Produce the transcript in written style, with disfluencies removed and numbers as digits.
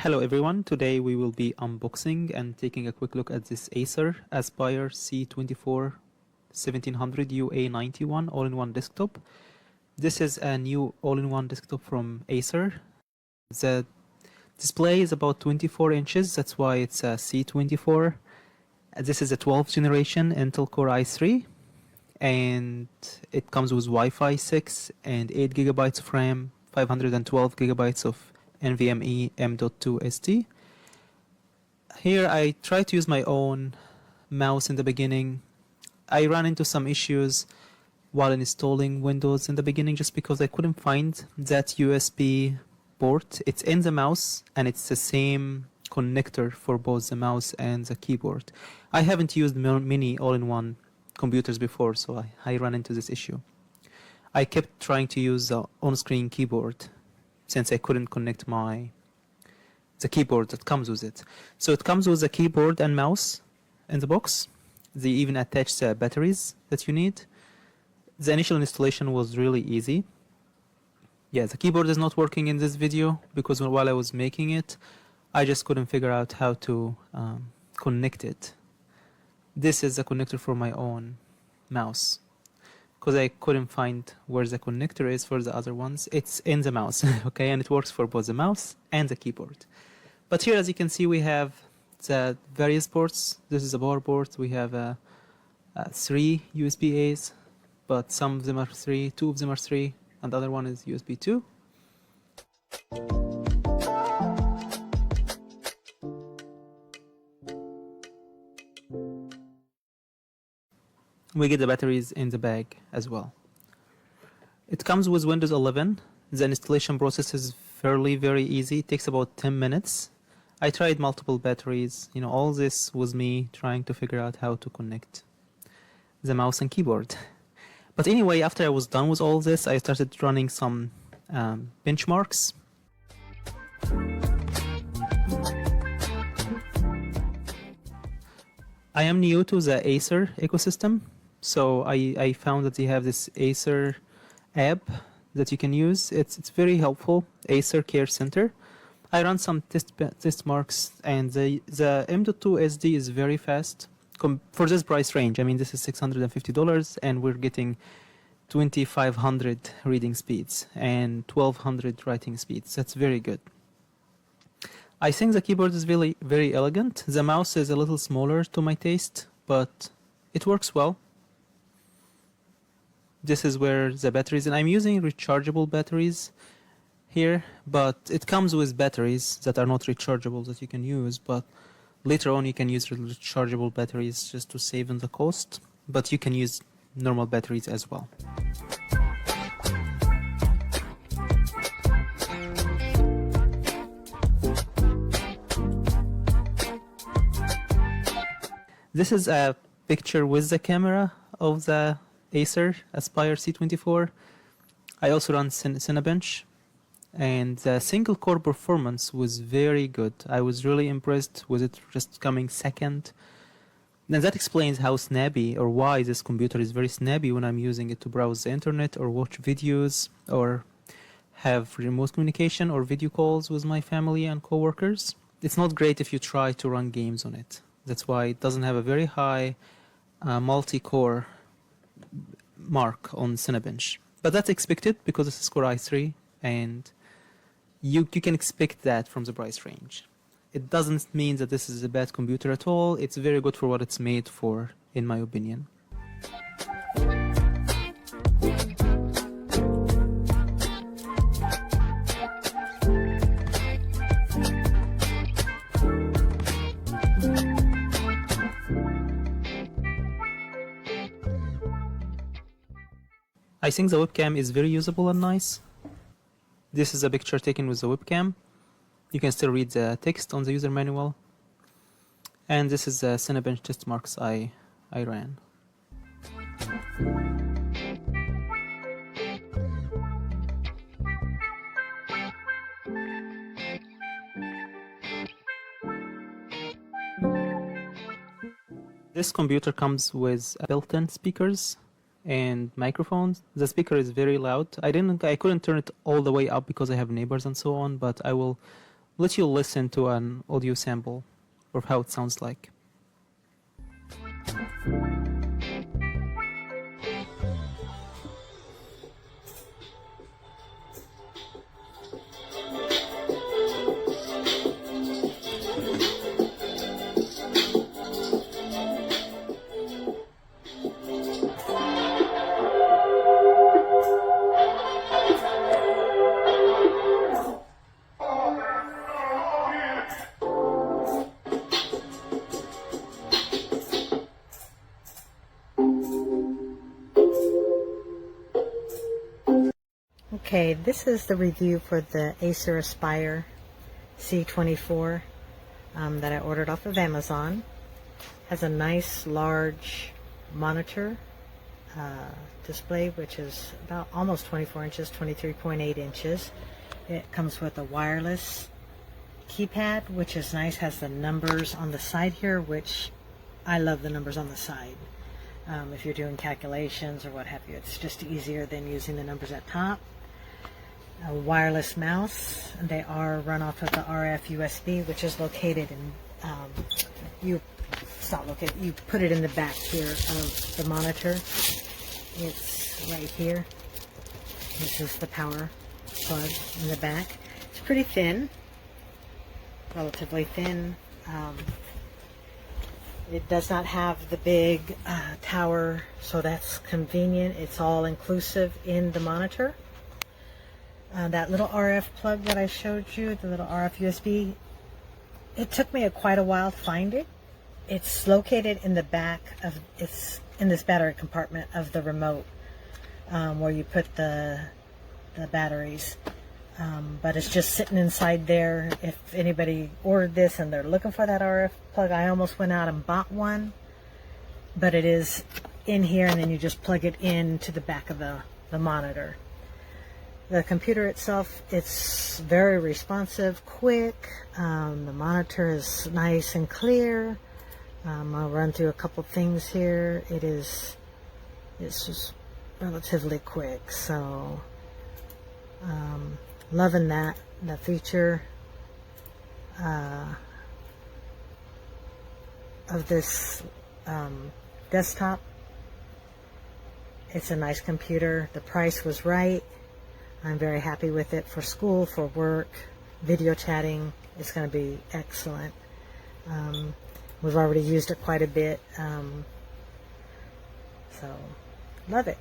Hello everyone, today we will be unboxing and taking a quick look at this Acer Aspire C24-1700-UA91 all-in-one desktop. This is a new all-in-one desktop from Acer. The display is about 24 inches, that's why it's a C24. This is a 12th generation Intel Core i3 and it comes with Wi-Fi 6 and 8 GB of RAM, 512 GB of NVMe M.2 SD. Here I tried to use my own mouse in the beginning. I ran into some issues while installing Windows in the beginning just because I couldn't find that USB port. It's in the mouse and it's the same connector for both the mouse and the keyboard. I haven't used many all-in-one computers before, so I ran into this issue. I kept trying to use the on-screen keyboard since I couldn't connect the keyboard that comes with it. So it comes with a keyboard and mouse in the box. They even attach the batteries that you need. The initial installation was really easy. Yeah, the keyboard is not working in this video because while I was making it, I just couldn't figure out how to connect it. This is the connector for my own mouse, because I couldn't find where the connector is for the other ones. It's in the mouse, okay, and it works for both the mouse and the keyboard. But here, as you can see, we have the various ports. This is a power port. We have 3 USB A's, but some of them are 3, 2 of them are 3, and the other one is USB 2. We get the batteries in the bag as well. It comes with Windows 11. The installation process is very easy. It takes about 10 minutes. I tried multiple batteries. All this was me trying to figure out how to connect the mouse and keyboard. But anyway, after I was done with all this, I started running some benchmarks. I am new to the Acer ecosystem. So I found that they have this Acer app that you can use. It's very helpful, Acer Care Center. I ran some test marks and the M.2 SD is very fast for this price range. I mean, this is $650 and we're getting 2500 reading speeds and 1200 writing speeds. That's very good. I think the keyboard is very elegant. The mouse is a little smaller to my taste, but it works well. This is where the batteries, and I'm using rechargeable batteries here, but it comes with batteries that are not rechargeable that you can use, but later on you can use rechargeable batteries just to save on the cost, but you can use normal batteries as well. This is a picture with the camera of the Acer Aspire C24. I also run Cinebench, and the single core performance was very good. I was really impressed with it just coming second. And that explains how snappy, or why this computer is very snappy when I'm using it to browse the internet or watch videos or have remote communication or video calls with my family and coworkers. It's not great if you try to run games on it. That's why it doesn't have a very high multi-core mark on Cinebench. But that's expected because this is Core i3 and you can expect that from the price range. It doesn't mean that this is a bad computer at all. It's very good for what it's made for, in my opinion. I think the webcam is very usable and nice. This is a picture taken with the webcam. You can still read the text on the user manual. And this is the Cinebench test marks I ran. This computer comes with built-in speakers and microphones. The speaker is very loud. I couldn't turn it all the way up because I have neighbors and so on, but I will let you listen to an audio sample of how it sounds like. Okay, this is the review for the Acer Aspire C24 that I ordered off of Amazon. Has a nice large monitor display, which is about almost 24 inches, 23.8 inches. It comes with a wireless keypad, which is nice. Has the numbers on the side here, which I love the numbers on the side. If you're doing calculations or what have you, it's just easier than using the numbers at top. A wireless mouse, and they are run off of the RF USB, which is located in you put it in the back here of the monitor. It's right here. This is the power plug in the back. It's pretty thin, relatively thin. It does not have the big tower, so that's convenient. It's all inclusive in the monitor. That little RF plug that I showed you, the little RF USB, it took me quite a while to find it. It's located in the back of, it's in this battery compartment of the remote where you put the batteries. But it's just sitting inside there. If anybody ordered this and they're looking for that RF plug, I almost went out and bought one. But it is in here, and then you just plug it into the back of the monitor. The computer itself, it's very responsive, quick. The monitor is nice and clear. I'll run through a couple things here. It's just relatively quick. So, loving the feature of this desktop. It's a nice computer. The price was right. I'm very happy with it for school, for work, video chatting. It's going to be excellent. We've already used it quite a bit, so love it.